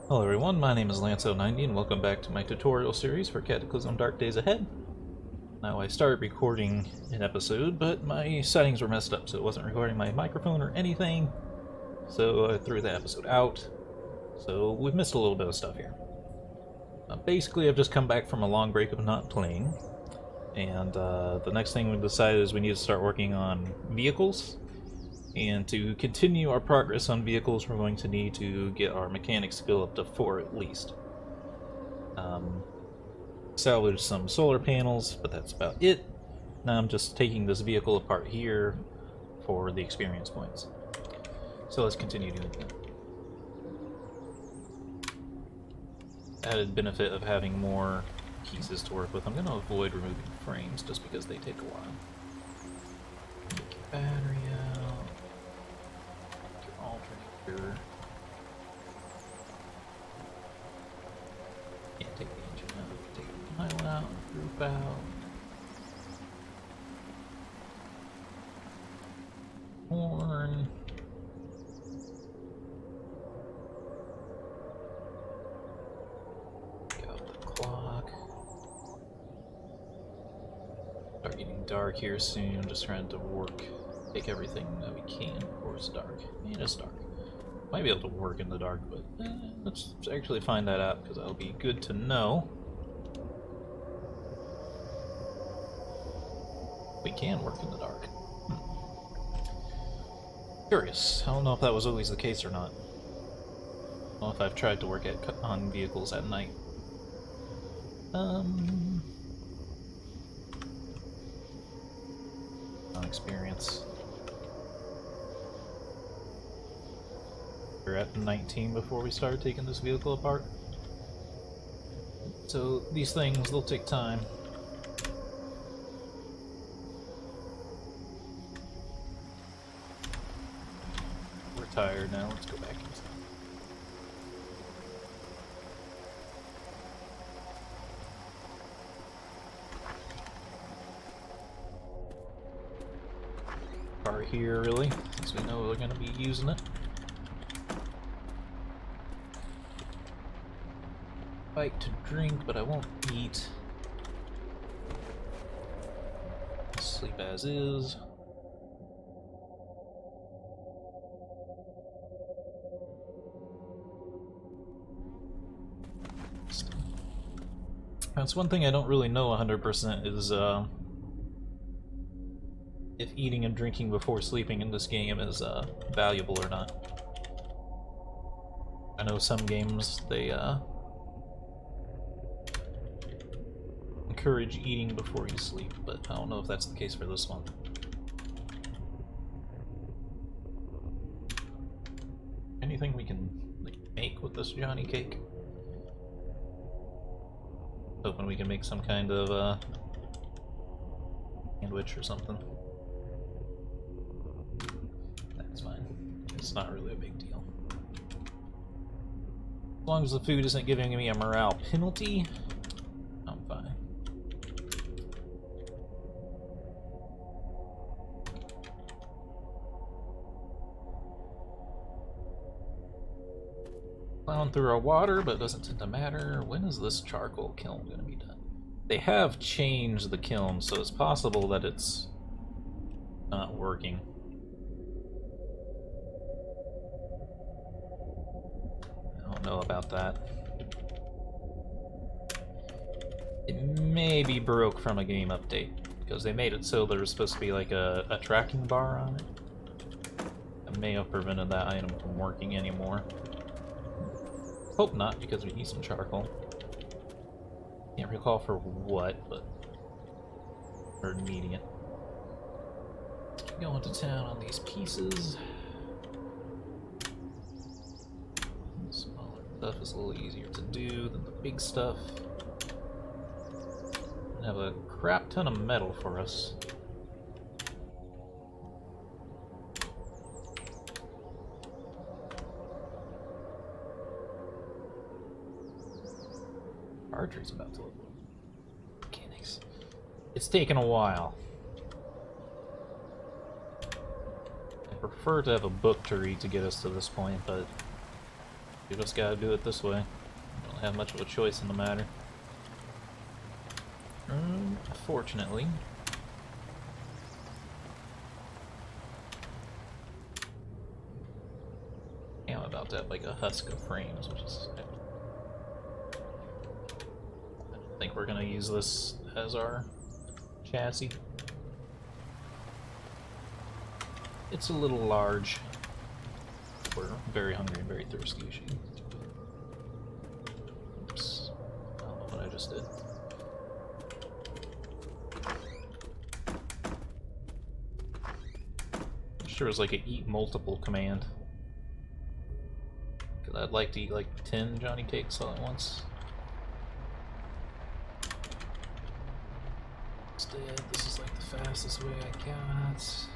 Hello everyone, my name is Lance090 and welcome back to my tutorial series for Cataclysm Dark Days Ahead. Now I started recording an episode, but my settings were messed up, so it wasn't recording my microphone or anything, so I threw the episode out. So we've missed a little bit of stuff here. Basically I've just come back from a long break of not playing, and the next thing we decided is we need to start working on vehicles. And to continue our progress on vehicles, we're going to need to get our mechanics skill up to 4 at least. Salvage some solar panels, but that's about it. Now I'm just taking this vehicle apart here for the experience points. So let's continue doing that. Added benefit of having more pieces to work with. I'm going to avoid removing frames just because they take a while. Take your battery out. Yeah, take the engine out, take the pilot out, roof out. Horn. Get out the clock. Start getting dark here soon, just trying to work. Take everything that we can before it's dark. And it's dark. Might be able to work in the dark, but let's actually find that out, because that'll be good to know. We can work in the dark. Curious. I don't know if that was always the case or not. I don't know if I've tried to work on vehicles at night. On experience. We're at 19 before we started taking this vehicle apart. So these things, they'll take time. We're tired now, let's go back inside. Car here, really, since we know we're going to be using it. Bite to drink, but I won't eat. Sleep as is. That's one thing I don't really know 100% is if eating and drinking before sleeping in this game is valuable or not. I know some games they encourage eating before you sleep, but I don't know if that's the case for this one. Anything we can make with this Johnny cake? Hoping we can make some kind of sandwich or something. That's fine. It's not really a big deal. As long as the food isn't giving me a morale penalty, I'm fine. Plowing through our water, but it doesn't tend to matter. When is this charcoal kiln going to be done? They have changed the kiln, so it's possible that it's not working. I don't know about that. It may be broke from a game update, because they made it so there's supposed to be like a tracking bar on it. That may have prevented that item from working anymore. Hope not, because we need some charcoal. Can't recall for what, but we're needing it. Going to town on these pieces. The smaller stuff is a little easier to do than the big stuff. We have a crap ton of metal for us. Archer's about to look. Mechanics. It's taken a while. I prefer to have a book to read to get us to this point, but We just gotta do it this way. Don't have much of a choice in the matter. Fortunately. Yeah, I'm about to have like a husk of frames, which is... I don't think we're gonna use this as our chassis. It's a little large. We're very hungry and very thirsty. Oops. I don't know what I just did. I'm sure it's like an eat multiple command. Because I'd like to eat like 10 Johnny Cakes all at once. Instead, this is like the fastest way I got.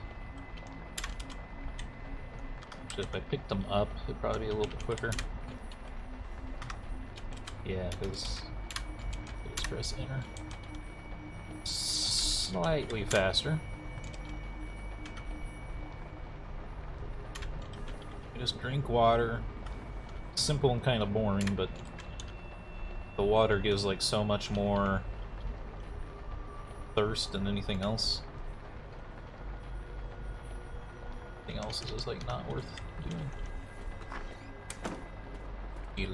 Actually, if I picked them up, it'd probably be a little bit quicker. Yeah, because just press enter. Slightly faster. You just drink water. Simple and kind of boring, but the water gives like so much more thirst than anything else. Anything else is just like not worth doing. Do.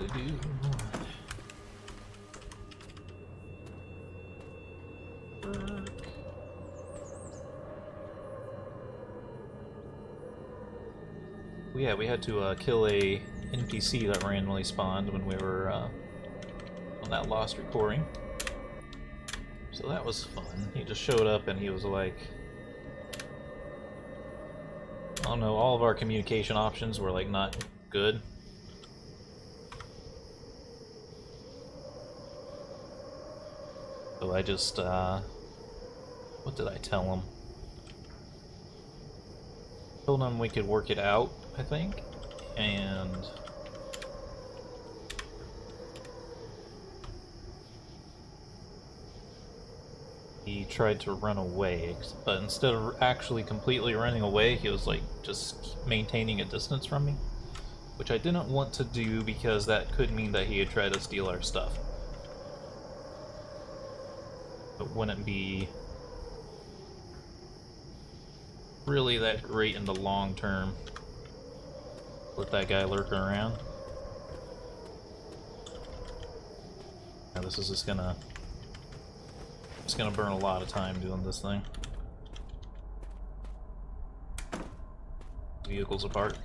Yeah, we had to kill a NPC that randomly spawned when we were on that lost recording. So that was fun. He just showed up and he was like, I don't know, all of our communication options were like not good. So I just, what did I tell him? Told him we could work it out, I think, and he tried to run away, but instead of actually completely running away, he was like just maintaining a distance from me, which I didn't want to do because that could mean that he had tried to steal our stuff. It wouldn't be really that great in the long term. Let that guy lurk around. Now this is just gonna burn a lot of time doing this thing. Vehicles apart.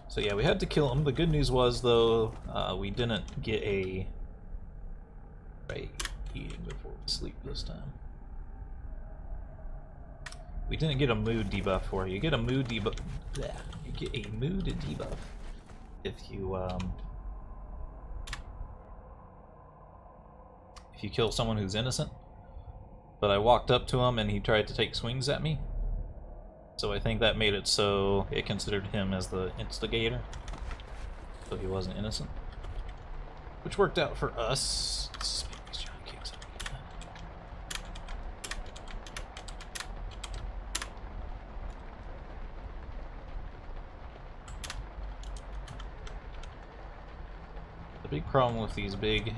So yeah, we had to kill him. The good news was though, we didn't get a eating before we sleep this time. We didn't get a mood debuff for you. You get a mood debuff. Yeah, you get a mood debuff if you kill someone who's innocent. But I walked up to him and he tried to take swings at me. So I think that made it so it considered him as the instigator. So he wasn't innocent. Which worked out for us. The big problem with these big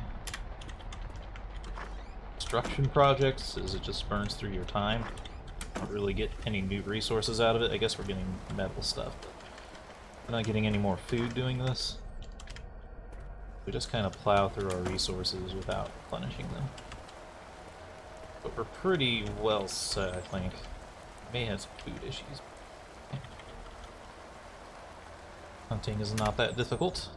construction projects is it just burns through your time. Don't really get any new resources out of it. I guess we're getting metal stuff, but we're not getting any more food doing this. We just kind of plow through our resources without replenishing them. But we're pretty well set, I think. We may have some food issues. Hunting is not that difficult.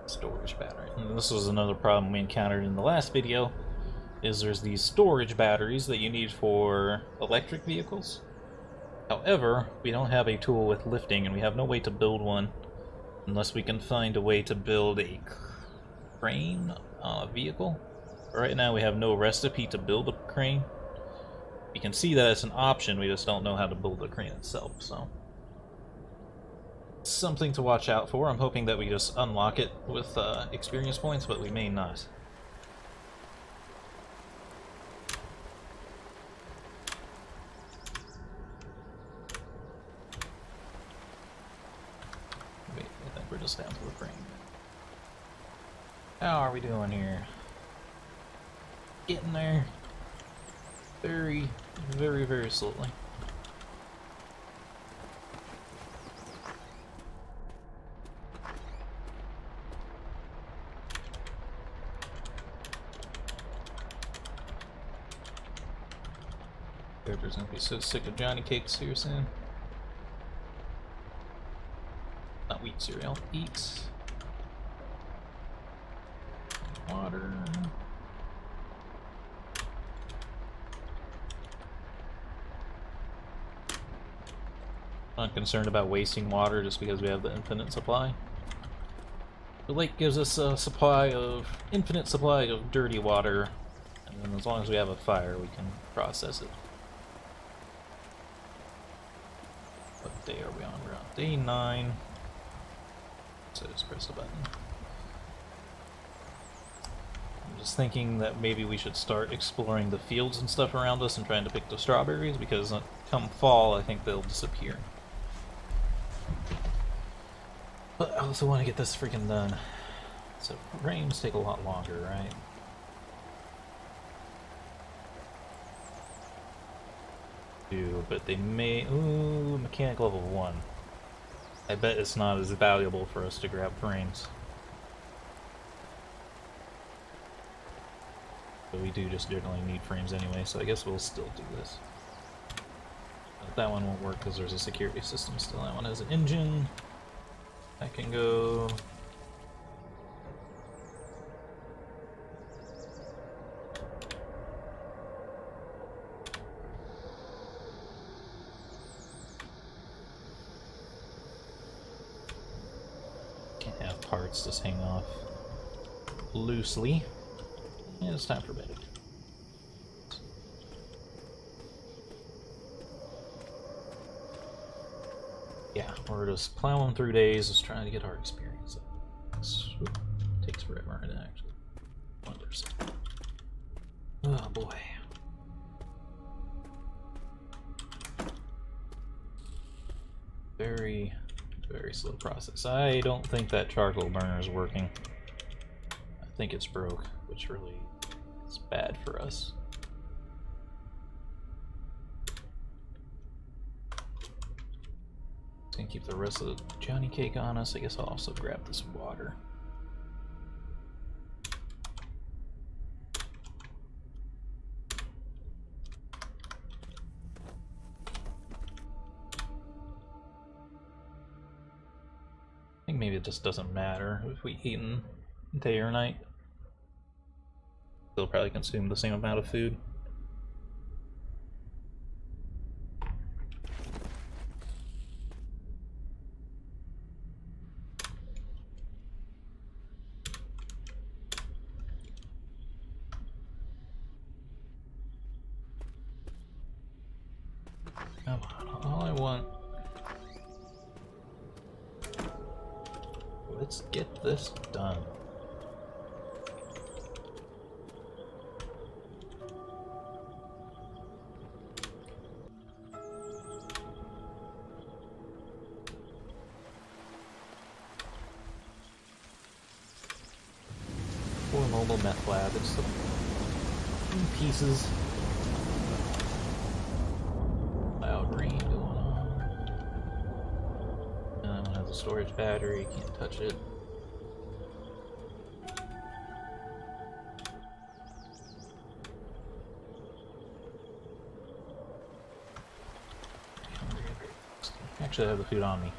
Storage battery. And this was another problem we encountered in the last video, is there's these storage batteries that you need for electric vehicles. However, we don't have a tool with lifting, and we have no way to build one unless we can find a way to build a crane on a vehicle. Right now we have no recipe to build a crane. You can see that it's an option, we just don't know how to build the crane itself, so... something to watch out for. I'm hoping that we just unlock it with experience points, but we may not. Wait, I think we're just down to the crane. How are we doing here? Getting there. Very, very, very slowly. Character's gonna be so sick of Johnny Cakes here soon. Not wheat cereal. Eat. Water. Not concerned about wasting water just because we have the infinite supply. The lake gives us a infinite supply of dirty water, and then as long as we have a fire, we can process it. What day are we on? We're on day 9. So just press the button. I'm just thinking that maybe we should start exploring the fields and stuff around us and trying to pick the strawberries, because come fall, I think they'll disappear. But I also want to get this freaking done. So rains take a lot longer, right? But they may... Ooh, mechanic level 1. I bet it's not as valuable for us to grab frames. But we do just generally need frames anyway, so I guess we'll still do this. But that one won't work because there's a security system still. That one has an engine. I can go... Can't have parts just hang off loosely. And it's time for bed. Yeah, we're just plowing through days, just trying to get our experience up. It takes forever, and it actually wonders. Oh boy. Very, very slow process. I don't think that charcoal burner is working. I think it's broke, which really is bad for us. Gonna keep the rest of the Johnny Cake on us. I guess I'll also grab this water. I think maybe it just doesn't matter if we eat in day or night. Still probably consume the same amount of food. Come on, all I want. Let's get this done. Poor mobile meth lab, it's some pieces. Rain going on. And that one has a storage battery, can't touch it. Actually, I have the food on me.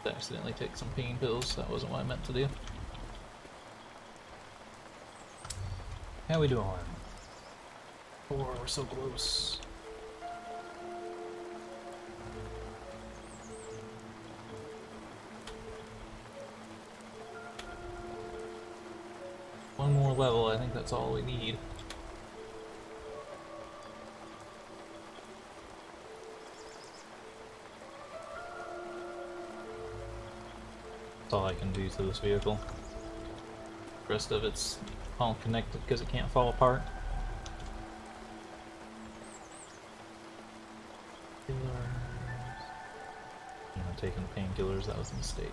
I accidentally take some pain pills, that wasn't what I meant to do. How we doing? Oh, we're so close. one more level, I think that's all we need. That's all I can do to this vehicle. The rest of it's all connected because it can't fall apart. I'm not taking painkillers, that was a mistake.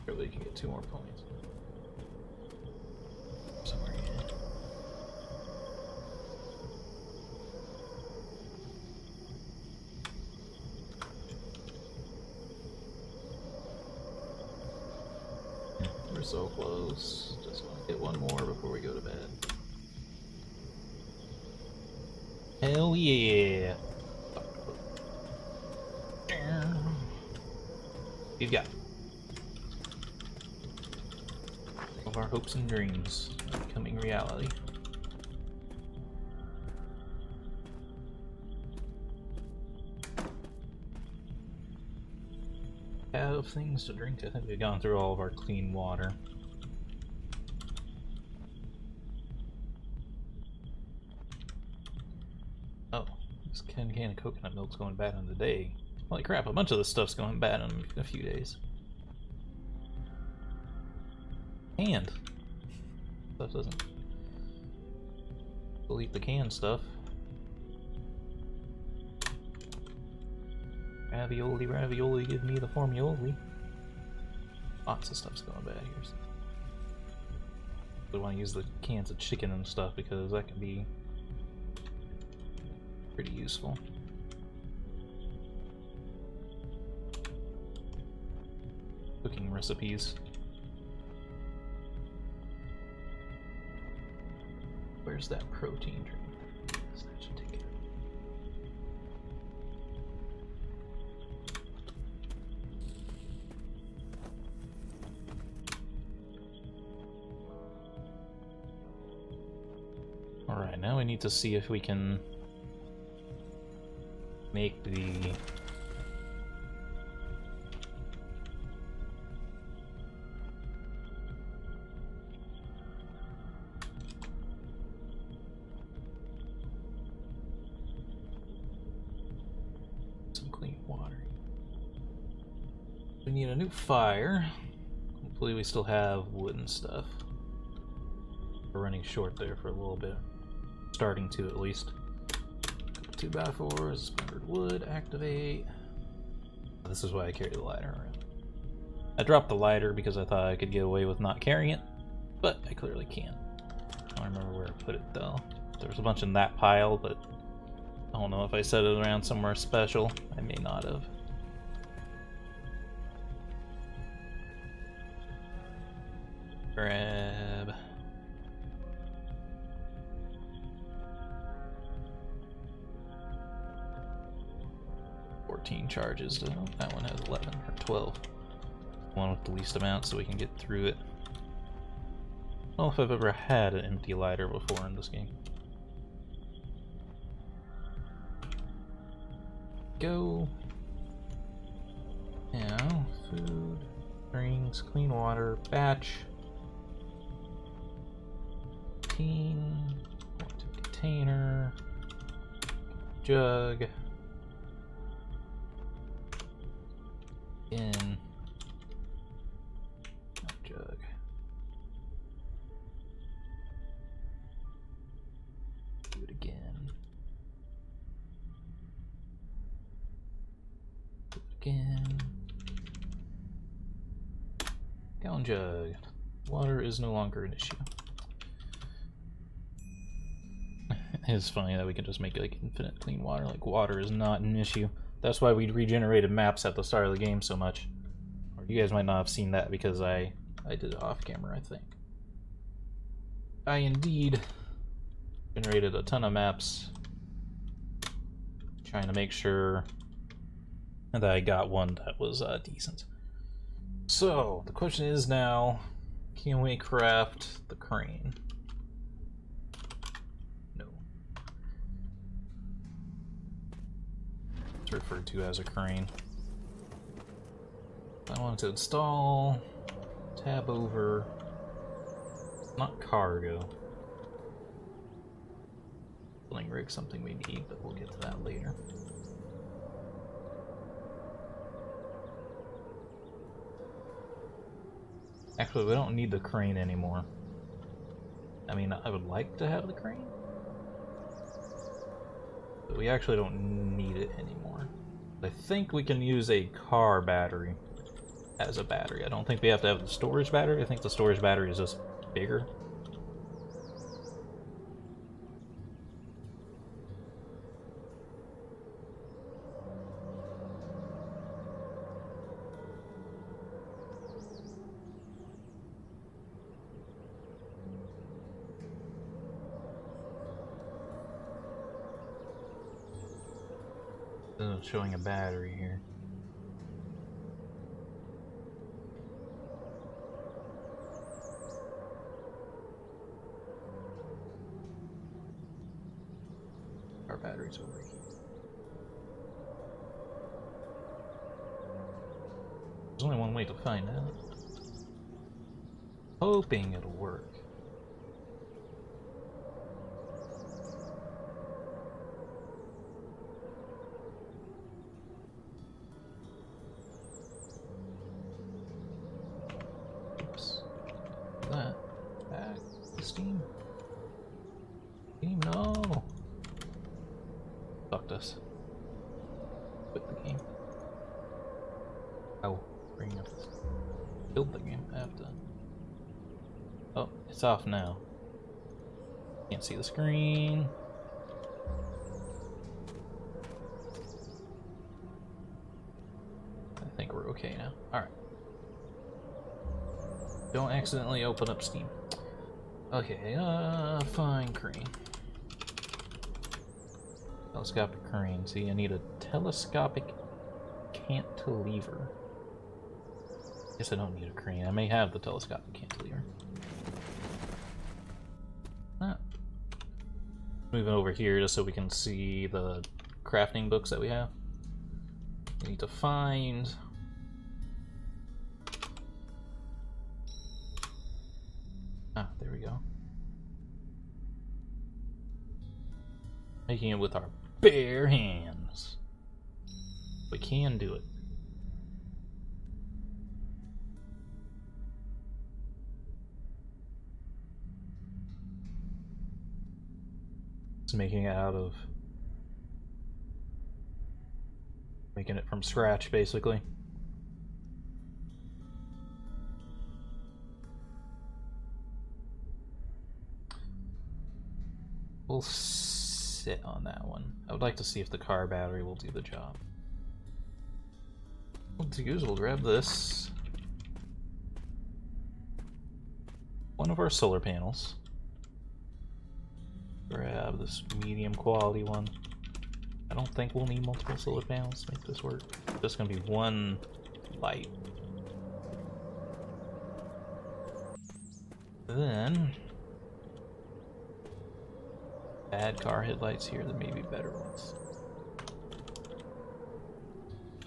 Surely you can get 2 more points. Somewhere here. We're so close. Just want to get one more before we go to bed. Hell yeah! You've got all of our hopes and dreams becoming reality. Have things to drink. I think we've gone through all of our clean water. Oh, this can of coconut milk's going bad in the day. Holy crap, a bunch of this stuff's going bad in a few days. Canned. Stuff doesn't delete the canned stuff. Ravioli, ravioli, give me the formioli. Lots of stuff's going bad here. We want to use the cans of chicken and stuff because that can be pretty useful. Cooking recipes. Where's that protein drink? That should take it. Alright, now we need to see if we can make the some clean water. We need a new fire. Hopefully we still have wood and stuff. We're running short there for a little bit. Starting to, at least. 2x4s, splintered wood, activate. This is why I carry the lighter around. I dropped the lighter because I thought I could get away with not carrying it, but I clearly can't. I don't remember where I put it though. There was a bunch in that pile, but I don't know if I set it around somewhere special. I may not have. Grab. 14 charges. Oh, that one has 11 or 12. One with the least amount so we can get through it. I don't know if I've ever had an empty lighter before in this game. Go. Now, food, drinks, clean water, batch. Container. Jug. In jug. Do it again. Do it again. Gallon jug. Water is no longer an issue. It's funny that we can just make like infinite clean water. Like water is not an issue. That's why we regenerated maps at the start of the game so much. Or you guys might not have seen that because I did it off camera, I think. I indeed generated a ton of maps trying to make sure that I got one that was decent. So, the question is now, can we craft the crane? Referred to as a crane. I want to install, tab over, not cargo. Building rig, something we need, but we'll get to that later. Actually, we don't need the crane anymore. I mean, I would like to have the crane, but we actually don't need it anymore. I think we can use a car battery as a battery. I don't think we have to have the storage battery. I think the storage battery is just bigger. Showing a battery here. Our battery's over here. There's only one way to find out. Hoping it'll work. Us. Quit the game. Oh, bring up this. Build the game. I have to. Oh, it's off now. Can't see the screen. I think we're okay now. Alright. Don't accidentally open up Steam. Okay, fine crane. Telescopic crane. See, I need a telescopic cantilever. Guess I don't need a crane. I may have the telescopic cantilever. Ah. Moving over here just so we can see the crafting books that we have. We need to find... Ah, there we go. Making it with our bare hands. We can do it. It's making it out of... making it from scratch, basically. We'll sit on that one. I would like to see if the car battery will do the job. What we'll do is we'll grab this. One of our solar panels. Grab this medium quality one. I don't think we'll need multiple solar panels to make this work. It's just gonna be one light. Then add car headlights here. There may be better ones.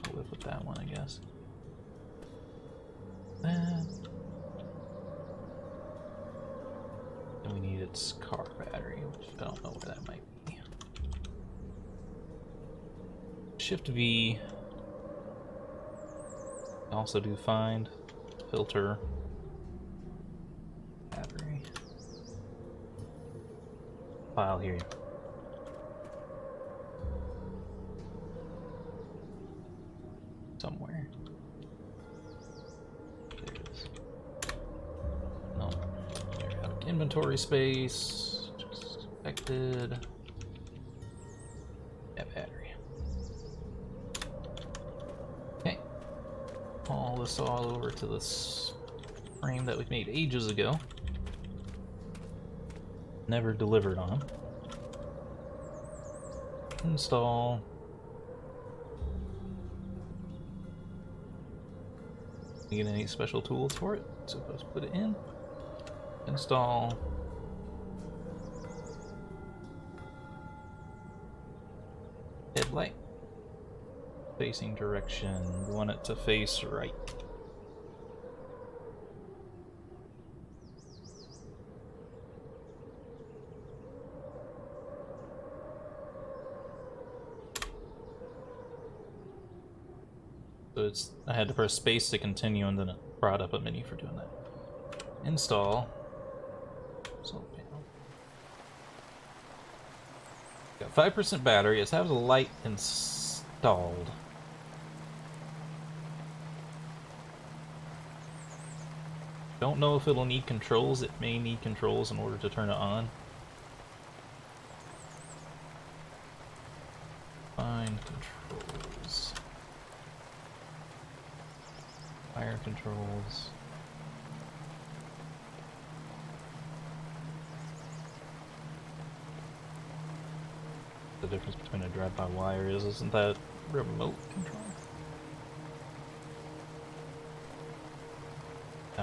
I'll live with that one, I guess. And we need its car battery, which I don't know where that might be. Shift V. Also do find, filter, battery. File here. Somewhere. There it is. No. There, out of inventory space. Just expected. Yeah, battery. Okay. Haul this all over to this frame that we made ages ago. Never delivered on. Install. Need any special tools for it? So let's put it in. Install. Headlight. Facing direction. We want it to face right. So I had to press space to continue, and then it brought up a menu for doing that. Install solar panel. Got 5% battery. It has a light installed. Don't know if it'll need controls. It may need controls in order to turn it on. Find controls. Fire controls. The difference between a drive-by-wire isn't that remote control?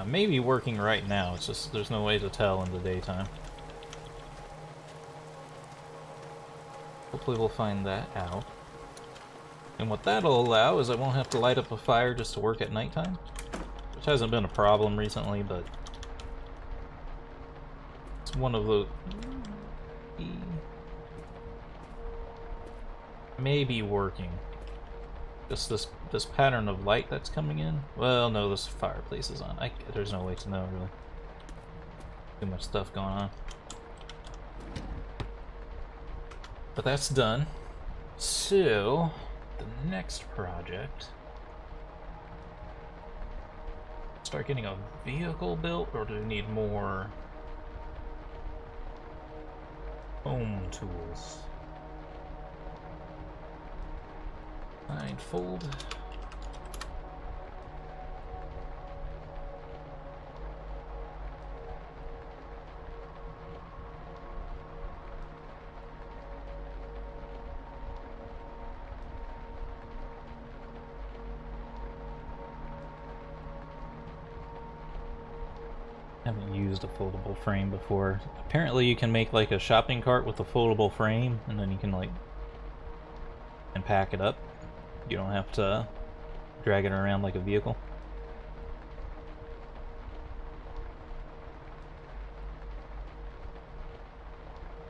Maybe working right now, it's just there's no way to tell in the daytime. Hopefully we'll find that out. And what that'll allow is I won't have to light up a fire just to work at nighttime. Which hasn't been a problem recently, but it's one of the... maybe working. Just this pattern of light that's coming in. Well, no, this fireplace is on. There's no way to know, really. Too much stuff going on. But that's done. So, the next project... start getting a vehicle built, or do we need more home tools? Find fold. Haven't used a foldable frame before. Apparently you can make like a shopping cart with a foldable frame, and then you can like and pack it up. You don't have to drag it around like a vehicle.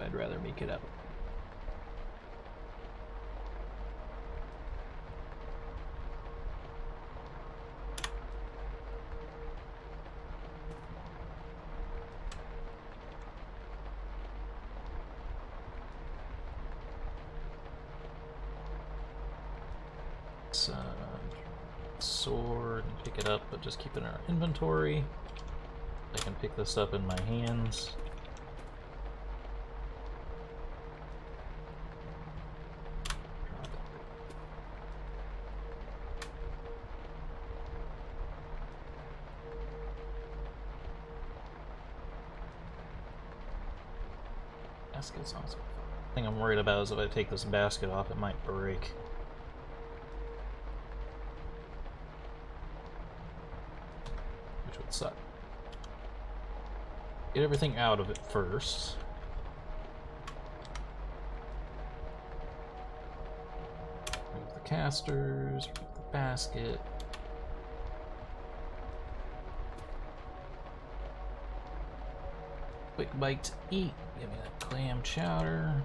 I'd rather make it up. Sword and pick it up, but just keep it in our inventory. I can pick this up in my hands. Basket's awesome. The thing I'm worried about is if I take this basket off, it might break. Would suck. Get everything out of it first. Remove the casters, remove the basket. Quick bite to eat. Give me that clam chowder.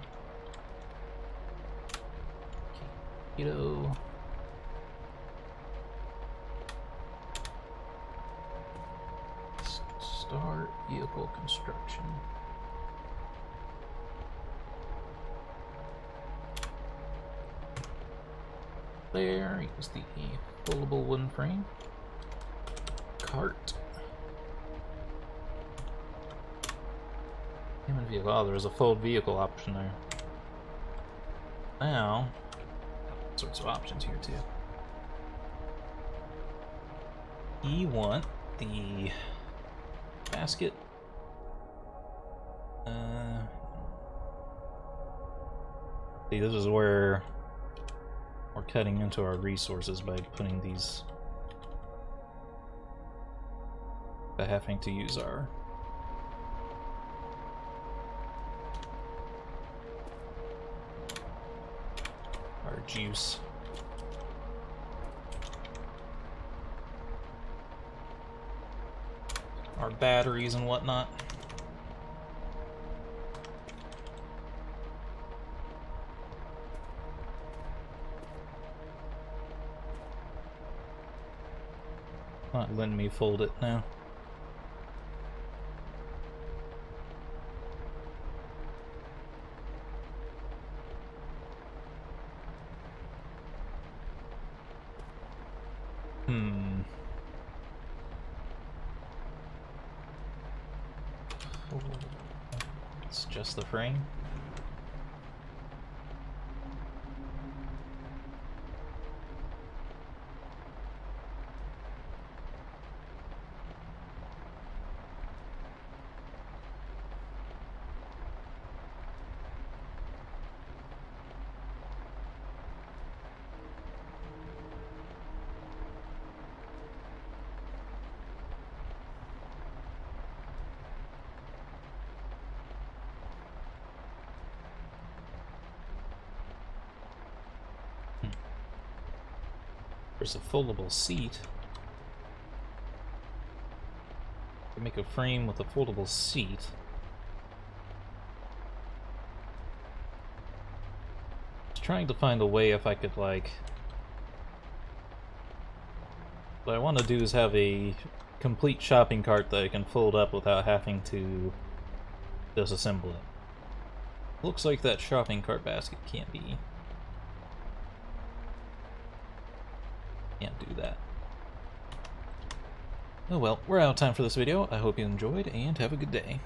Keto. Start vehicle construction. There, use the foldable wooden frame. Cart. Human vehicle. Oh, there's a fold vehicle option there. Now, all sorts of options here too. You want the basket. See, this is where we're cutting into our resources by putting these, by having to use our juice. Our batteries and whatnot. Not letting me fold it now. It's just the frame. There's a foldable seat. Make a frame with a foldable seat. Just trying to find a way if I could, like... What I want to do is have a complete shopping cart that I can fold up without having to disassemble it. Looks like that shopping cart basket can't be. Can't do that. Oh well, we're out of time for this video. I hope you enjoyed, and have a good day.